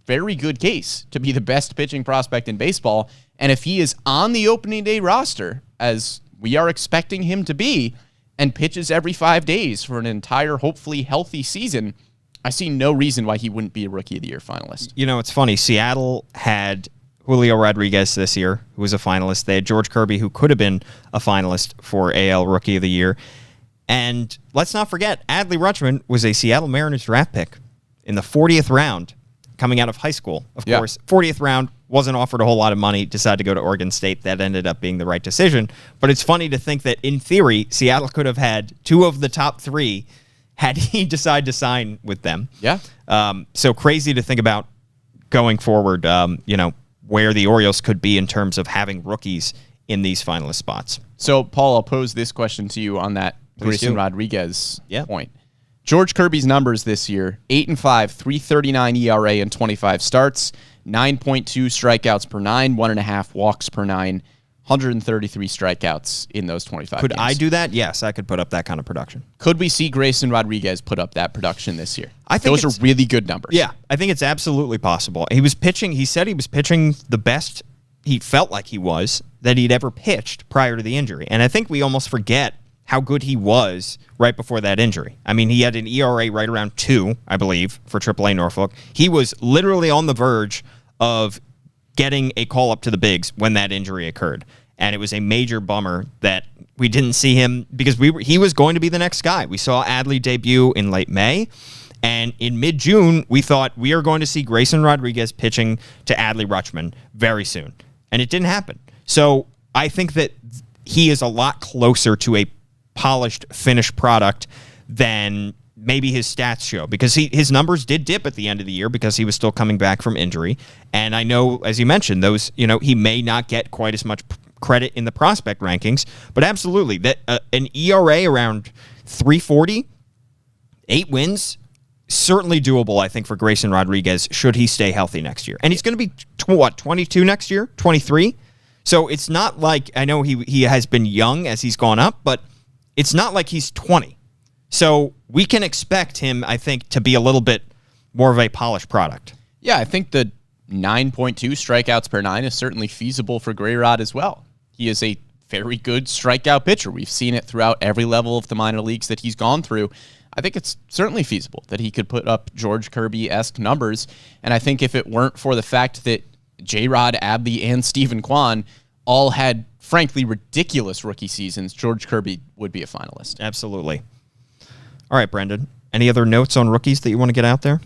[SPEAKER 2] very good case to be the best pitching prospect in baseball. And if he is on the opening day roster, as we are expecting him to be, and pitches every 5 days for an entire, hopefully healthy season, I see no reason why he wouldn't be a Rookie of the Year finalist.
[SPEAKER 1] You know, it's funny. Seattle had Julio Rodriguez this year, who was a finalist. They had George Kirby, who could have been a finalist for AL Rookie of the Year. And let's not forget, Adley Rutschman was a Seattle Mariners draft pick in the 40th round coming out of high school. Of course, 40th round, wasn't offered a whole lot of money, decided to go to Oregon State. That ended up being the right decision. But it's funny to think that, in theory, Seattle could have had 2 of the top 3 had he decided to sign with them.
[SPEAKER 2] Yeah.
[SPEAKER 1] So crazy to think about going forward, where the Orioles could be in terms of having rookies in these finalist spots.
[SPEAKER 2] So, Paul, I'll pose this question to you on that Grayson Rodriguez point. George Kirby's numbers this year, 8-5, 3.39 ERA in 25 starts, 9.2 strikeouts per 9, 1.5 walks per 9, 133 strikeouts in those 25
[SPEAKER 1] Could
[SPEAKER 2] games.
[SPEAKER 1] I do that? Yes, I could put up that kind of production.
[SPEAKER 2] Could we see Grayson Rodriguez put up that production this year?
[SPEAKER 1] I think
[SPEAKER 2] those are really good numbers.
[SPEAKER 1] Yeah, I think it's absolutely possible. He said he was pitching the best he felt like he was that he'd ever pitched prior to the injury. And I think we almost forget how good he was right before that injury. I mean, he had an ERA right around 2, I believe, for AAA Norfolk. He was literally on the verge of getting a call up to the bigs when that injury occurred. And it was a major bummer that we didn't see him because he was going to be the next guy. We saw Adley debut in late May. And in mid-June, we thought we are going to see Grayson Rodriguez pitching to Adley Rutschman very soon. And it didn't happen. So I think that he is a lot closer to a polished, finished product than maybe his stats show, because his numbers did dip at the end of the year because he was still coming back from injury. And I know, as you mentioned, those, he may not get quite as much credit in the prospect rankings, but absolutely that an ERA around 3.40, 8 wins, certainly doable, I think, for Grayson Rodriguez should he stay healthy next year. And he's going to be 22 next year, 23. So it's not like, I know he has been young as he's gone up, but it's not like he's 20. So we can expect him, I think, to be a little bit more of a polished product.
[SPEAKER 2] Yeah, I think the 9.2 strikeouts per 9 is certainly feasible for Gray Rod as well. He is a very good strikeout pitcher. We've seen it throughout every level of the minor leagues that he's gone through. I think it's certainly feasible that he could put up George Kirby-esque numbers. And I think if it weren't for the fact that J-Rod, Adley, and Stephen Kwan all had, frankly, ridiculous rookie seasons, George Kirby would be a finalist.
[SPEAKER 1] Absolutely. All right, Brendan. Any other notes on rookies that you want to get out there?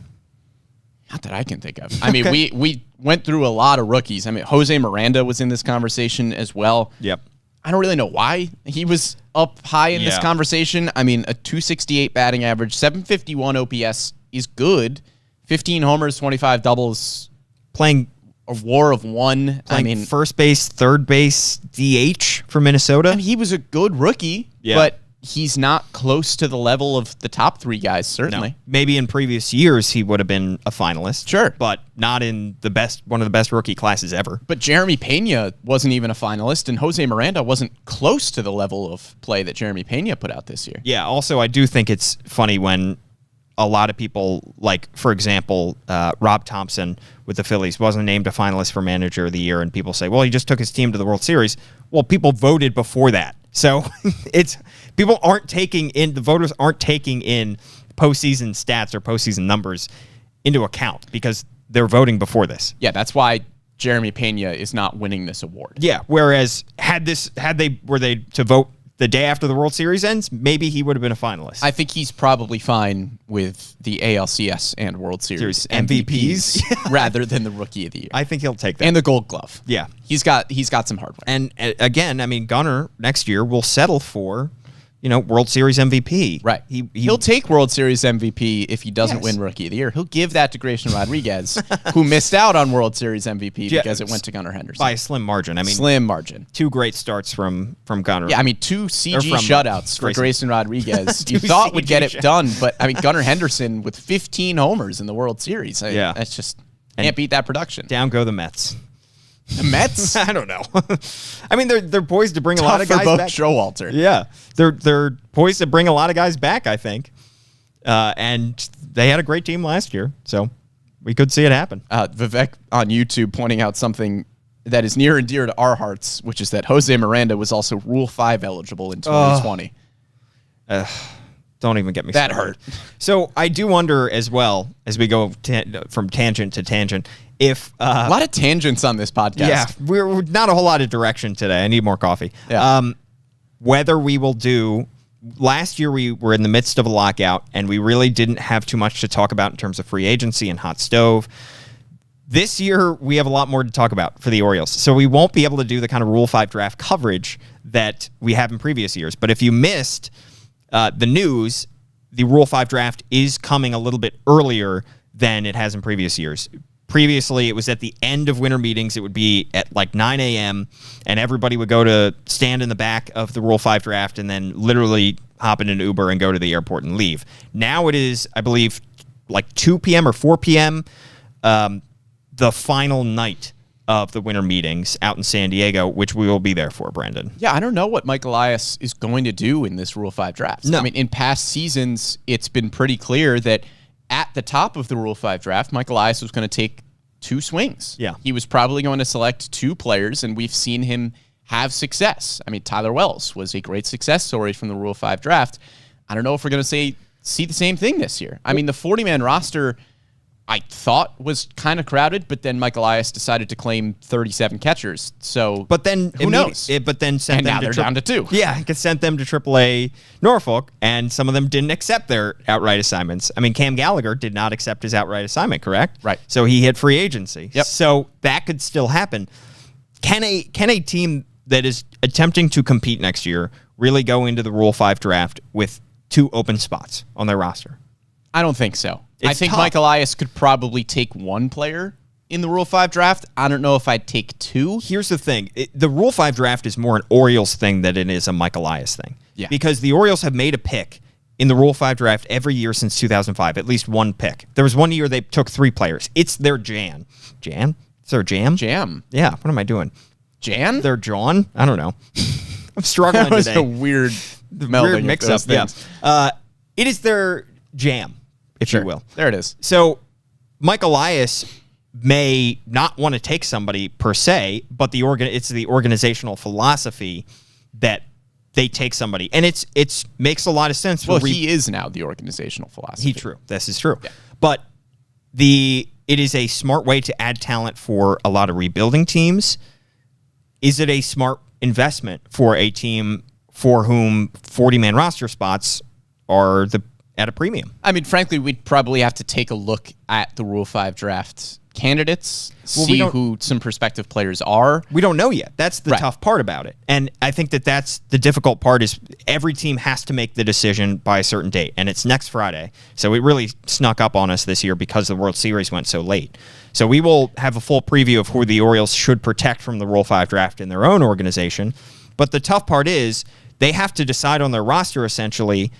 [SPEAKER 2] Not that I can think of. I mean, we went through a lot of rookies. I mean, Jose Miranda was in this conversation as well.
[SPEAKER 1] Yep.
[SPEAKER 2] I don't really know why he was up high in this conversation. I mean, a 268 batting average, 751 OPS is good. 15 homers, 25 doubles.
[SPEAKER 1] Playing
[SPEAKER 2] a WAR of 1. I mean,
[SPEAKER 1] first base, third base, DH for Minnesota.
[SPEAKER 2] And he was a good rookie, but he's not close to the level of the top 3 guys, certainly.
[SPEAKER 1] No. Maybe in previous years he would have been a finalist.
[SPEAKER 2] Sure.
[SPEAKER 1] But not in one of the best rookie classes ever.
[SPEAKER 2] But Jeremy Pena wasn't even a finalist, and Jose Miranda wasn't close to the level of play that Jeremy Pena put out this year.
[SPEAKER 1] Yeah, also I do think it's funny when a lot of people, like, for example, Rob Thompson with the Phillies wasn't named a finalist for Manager of the Year, and people say, well, he just took his team to the World Series. Well, people voted before that. So the voters aren't taking in postseason stats or postseason numbers into account because they're voting before this.
[SPEAKER 2] Yeah, that's why Jeremy Pena is not winning this award.
[SPEAKER 1] Yeah, whereas were they to vote the day after the World Series ends, maybe he would have been a finalist.
[SPEAKER 2] I think he's probably fine with the ALCS and World Series
[SPEAKER 1] MVPs
[SPEAKER 2] rather than the Rookie of the Year.
[SPEAKER 1] I think he'll take that.
[SPEAKER 2] And the Gold Glove.
[SPEAKER 1] Yeah.
[SPEAKER 2] He's got some hardware.
[SPEAKER 1] And again, I mean, Gunnar next year will settle for, World Series MVP.
[SPEAKER 2] Right. He'll take World Series MVP if he doesn't win Rookie of the Year. He'll give that to Grayson Rodriguez, who missed out on World Series MVP because it went to Gunnar Henderson.
[SPEAKER 1] By a slim margin. I mean,
[SPEAKER 2] slim margin.
[SPEAKER 1] 2 great starts from Gunnar.
[SPEAKER 2] Yeah, I mean, 2 CG shutouts for Grayson Rodriguez. You thought would get it done, but I mean, Gunnar Henderson with 15 homers in the World Series. That's just can't beat that production.
[SPEAKER 1] Down go the Mets.
[SPEAKER 2] The Mets?
[SPEAKER 1] I don't know. I mean, they're poised to bring a lot of guys back.
[SPEAKER 2] Showalter.
[SPEAKER 1] Yeah, they're poised to bring a lot of guys back, I think. And they had a great team last year, so we could see it happen.
[SPEAKER 2] Vivek on YouTube pointing out something that is near and dear to our hearts, which is that Jose Miranda was also Rule 5 eligible in 2020.
[SPEAKER 1] Don't even get me
[SPEAKER 2] That
[SPEAKER 1] started.
[SPEAKER 2] hurt.
[SPEAKER 1] So I do wonder as well, as we go from tangent to tangent, if...
[SPEAKER 2] a lot of tangents on this podcast.
[SPEAKER 1] Yeah, we're not a whole lot of direction today. I need more coffee.
[SPEAKER 2] Yeah.
[SPEAKER 1] Whether we will do... Last year, we were in the midst of a lockout, and we really didn't have too much to talk about in terms of free agency and hot stove. This year, we have a lot more to talk about for the Orioles. So we won't be able to do the kind of Rule 5 draft coverage that we have in previous years. But if you missed the news, the Rule 5 draft is coming a little bit earlier than it has in previous years. Previously, it was at the end of winter meetings. It would be at like 9 a.m., and everybody would go to stand in the back of the Rule 5 draft and then literally hop in an Uber and go to the airport and leave. Now it is, I believe, like 2 p.m. or 4 p.m., the final night of the winter meetings out in San Diego, which we will be there for, Brandon.
[SPEAKER 2] Yeah, I don't know what Mike Elias is going to do in this Rule 5 draft.
[SPEAKER 1] No.
[SPEAKER 2] I mean, in past seasons, it's been pretty clear that at the top of the Rule 5 draft, Mike Elias was going to take 2 swings.
[SPEAKER 1] Yeah.
[SPEAKER 2] He was probably going to select 2 players, and we've seen him have success. I mean, Tyler Wells was a great success story from the Rule 5 draft. I don't know if we're going to see the same thing this year. I mean, the 40-man roster, I thought was kind of crowded, but then Mike Elias decided to claim 37 catchers. So,
[SPEAKER 1] but then
[SPEAKER 2] who knows?
[SPEAKER 1] But then sent
[SPEAKER 2] And
[SPEAKER 1] them
[SPEAKER 2] now
[SPEAKER 1] to
[SPEAKER 2] they're down to 2.
[SPEAKER 1] Yeah, sent them to AAA Norfolk, and some of them didn't accept their outright assignments. I mean, Cam Gallagher did not accept his outright assignment, correct?
[SPEAKER 2] Right.
[SPEAKER 1] So he hit free agency.
[SPEAKER 2] Yep.
[SPEAKER 1] So that could still happen. Can a team that is attempting to compete next year really go into the Rule 5 draft with 2 open spots on their roster?
[SPEAKER 2] I don't think so. I think
[SPEAKER 1] tough.
[SPEAKER 2] Mike Elias could probably take 1 player in the Rule 5 draft. I don't know if I'd take 2.
[SPEAKER 1] Here's the thing. The Rule 5 draft is more an Orioles thing than it is a Mike Elias thing.
[SPEAKER 2] Yeah.
[SPEAKER 1] Because the Orioles have made a pick in the Rule 5 draft every year since 2005, at least 1 pick. There was 1 year they took 3 players. It's their Jan. Jan? Is there a jam?
[SPEAKER 2] Jam.
[SPEAKER 1] Yeah. What am I doing?
[SPEAKER 2] Jan?
[SPEAKER 1] Their John? I don't know. I'm struggling
[SPEAKER 2] That was
[SPEAKER 1] today.
[SPEAKER 2] a weird melding
[SPEAKER 1] Weird
[SPEAKER 2] of
[SPEAKER 1] mix-up.
[SPEAKER 2] those things.
[SPEAKER 1] Yeah. It is their jam, if
[SPEAKER 2] Sure.
[SPEAKER 1] you will.
[SPEAKER 2] There it is.
[SPEAKER 1] So Mike Elias may not want to take somebody per se, but it's the organizational philosophy that they take somebody, and it's makes a lot of sense.
[SPEAKER 2] Well, he is now the organizational philosophy.
[SPEAKER 1] True. This is true.
[SPEAKER 2] Yeah.
[SPEAKER 1] But it is a smart way to add talent for a lot of rebuilding teams. Is it a smart investment for a team for whom 40-man roster spots are at a premium?
[SPEAKER 2] I mean, frankly, we'd probably have to take a look at the Rule 5 draft candidates,
[SPEAKER 1] Well,
[SPEAKER 2] see who some prospective players are.
[SPEAKER 1] We don't know yet. That's the
[SPEAKER 2] Right.
[SPEAKER 1] tough part about it. And I think that's the difficult part is every team has to make the decision by a certain date, and it's next Friday. So it really snuck up on us this year because the World Series went so late. So we will have a full preview of who the Orioles should protect from the Rule 5 draft in their own organization. But the tough part is they have to decide on their roster essentially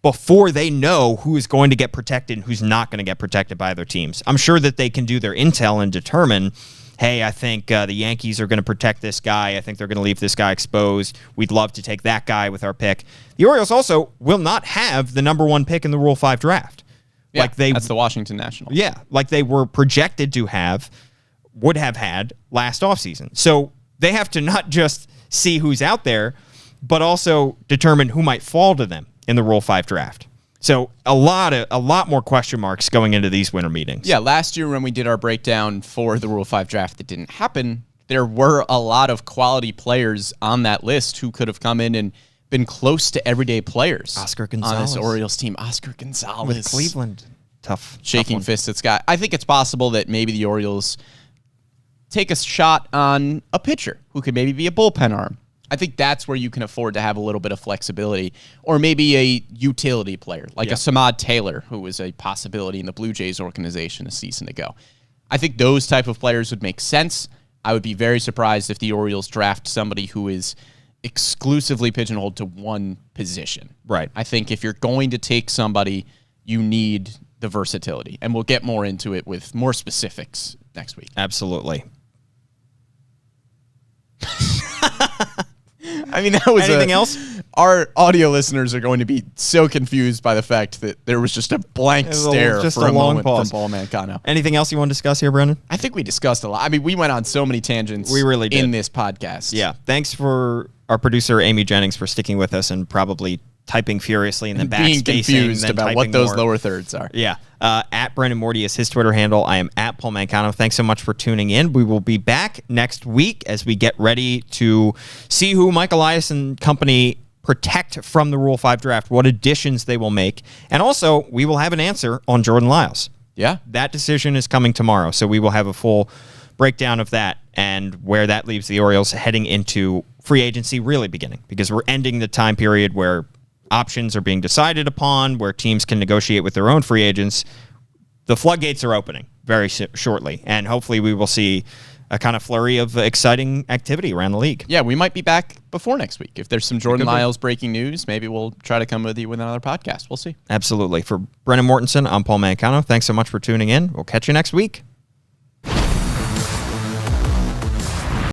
[SPEAKER 1] before they know who is going to get protected and who's not going to get protected by other teams. I'm sure that they can do their intel and determine, hey, I think the Yankees are going to protect this guy. I think they're going to leave this guy exposed. We'd love to take that guy with our pick. The Orioles also will not have the number 1 pick in the Rule 5 draft.
[SPEAKER 2] Yeah,
[SPEAKER 1] That's
[SPEAKER 2] the Washington Nationals.
[SPEAKER 1] Yeah, like they were projected to would have had last offseason. So they have to not just see who's out there, but also determine who might fall to them in the Rule 5 draft. So a lot more question marks going into these winter meetings.
[SPEAKER 2] Yeah, last year when we did our breakdown for the Rule 5 draft that didn't happen, there were a lot of quality players on that list who could have come in and been close to everyday players.
[SPEAKER 1] Oscar
[SPEAKER 2] on
[SPEAKER 1] Gonzalez.
[SPEAKER 2] this Orioles team. Oscar Gonzalez.
[SPEAKER 1] With Cleveland. Tough.
[SPEAKER 2] Shaking
[SPEAKER 1] one.
[SPEAKER 2] fists at Scott. I think it's possible that maybe the Orioles take a shot on a pitcher who could maybe be a bullpen arm. I think that's where you can afford to have a little bit of flexibility, or maybe a utility player like a Samad Taylor, who was a possibility in the Blue Jays organization a season ago. I think those type of players would make sense. I would be very surprised if the Orioles draft somebody who is exclusively pigeonholed to one position.
[SPEAKER 1] Right.
[SPEAKER 2] I think if you're going to take somebody, you need the versatility, and we'll get more into it with more specifics next week.
[SPEAKER 1] Absolutely.
[SPEAKER 2] I mean, that was
[SPEAKER 1] anything else?
[SPEAKER 2] Our audio listeners are going to be so confused by the fact that there was just a blank stare
[SPEAKER 1] just
[SPEAKER 2] for
[SPEAKER 1] a
[SPEAKER 2] a
[SPEAKER 1] long
[SPEAKER 2] moment
[SPEAKER 1] pause.
[SPEAKER 2] from Paul Mancano.
[SPEAKER 1] Anything else you want to discuss here, Brendan?
[SPEAKER 2] I think we discussed a lot. I mean, we went on so many tangents.
[SPEAKER 1] We really did.
[SPEAKER 2] In this podcast.
[SPEAKER 1] Yeah. Thanks for our producer, Amy Jennings, for sticking with us and probably typing furiously and then
[SPEAKER 2] being
[SPEAKER 1] backspacing.
[SPEAKER 2] confused
[SPEAKER 1] then
[SPEAKER 2] about what
[SPEAKER 1] typing
[SPEAKER 2] those
[SPEAKER 1] more.
[SPEAKER 2] lower thirds are.
[SPEAKER 1] Yeah. At Brendan Morty is his Twitter handle. I am at Paul Mancano. Thanks so much for tuning in. We will be back next week as we get ready to see who Mike Elias and company protect from the Rule 5 draft, what additions they will make. And also, we will have an answer on Jordan Lyles.
[SPEAKER 2] Yeah.
[SPEAKER 1] That decision is coming tomorrow, so we will have a full breakdown of that and where that leaves the Orioles heading into free agency really beginning, because we're ending the time period where options are being decided upon, where teams can negotiate with their own free agents. The floodgates are opening very shortly, and hopefully we will see a kind of flurry of exciting activity around the league.
[SPEAKER 2] Yeah, we might be back before next week. If there's some Jordan Lyles breaking news, maybe we'll try to come with you with another podcast. We'll see.
[SPEAKER 1] Absolutely. For Brennan Mortensen, I'm Paul Mancano. Thanks so much for tuning in. We'll catch you next week.